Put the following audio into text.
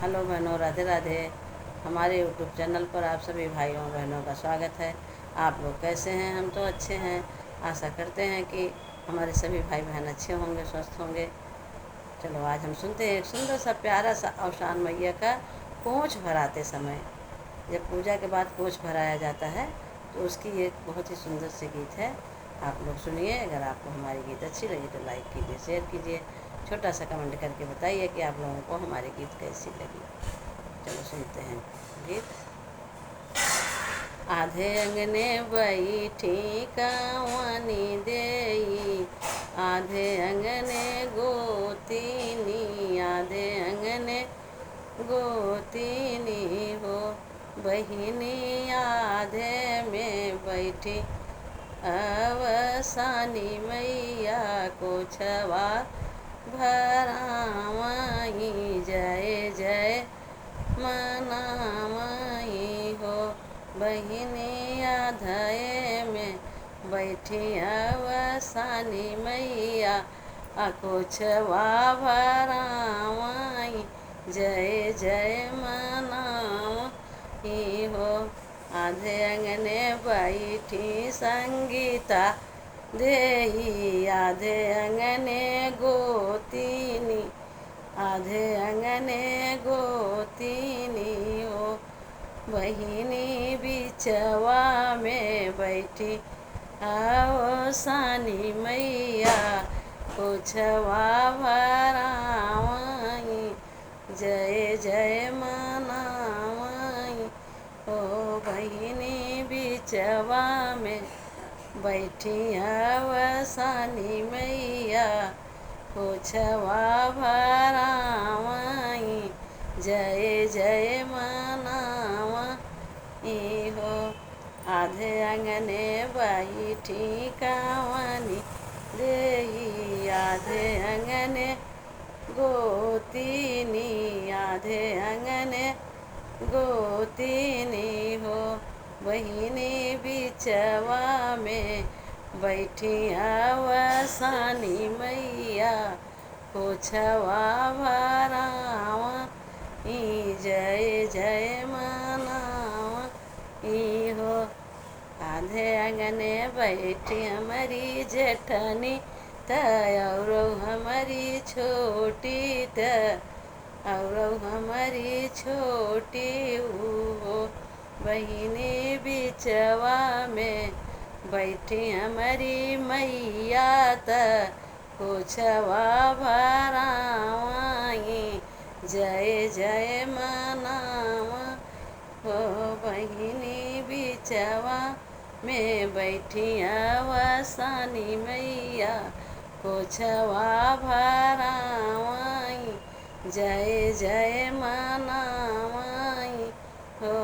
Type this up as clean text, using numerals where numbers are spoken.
Hello बहनों, राधे राधे। हमारे YouTube channel पर आप सभी भाइयों बहनों का स्वागत है। आप लोग कैसे हैं? हम तो अच्छे हैं। आशा करते हैं कि हमारे सभी भाई बहन अच्छे होंगे, स्वस्थ होंगे। चलो आज हम सुनते हैं एक सुंदर सा प्यारा सा अवसान मैया का पोंछ भराते समय। जब पूजा के बाद पोंछ भराया जाता है तो उसकी एक बहुत ही सुंदर सी गीत है। आप लोग सुनिए। अगर आपको हमारी गीत अच्छी लगी तो लाइक कीजिए, शेयर कीजिए, छोटा सा कमेंट करके बताइए कि आप लोगों को हमारी गीत कैसी लगी। चलो सुनते हैं गीत। आधे अंगने बैठी कांवनी देई, आधे अंगने गोतीनी, आधे अंगने गोतीनी हो बहिनी, आधे में बैठी अवसानी मैया को छवा भरावाई, जय जय मनावाई हो बहिनी, आधे में बैठी अवसानी मैया को छवा भरावाई, जय जय मनावाई हो। आधे अंगने बैठी संगीता देई, आधे अंगने गोतीनी, आधे अंगने गोतीनी हो बहिनी, बिचवा में बैठी अवसानी मैया को छवा भरावाई, जय जय मनावाई हो बहिनी, बिचवा में बैठी अवसानी मैया को छवा भरावाई, जय जय मनावाई हो। आधे अंगने बैठी कांवनी देई, आधे अंगने गोतीनी, आधे अंगने गोतीनी हो बहिनी, बिचवा में बैठी अवसानी मैया को छवा भरावाई, जय जय मनावाई हो। आधे अंगने बैठी हमारी जेठनी त और हमारी छोटी त और हमारी छोटी हो बहिनी, बिचवा में बैठी हमारी मैया त को छवा भरावाई, जय जय मनावा हो बहिनी, बिचवा में बैठी अवसानी मैया को छवा भरावाई, जय जय मनावाई हो।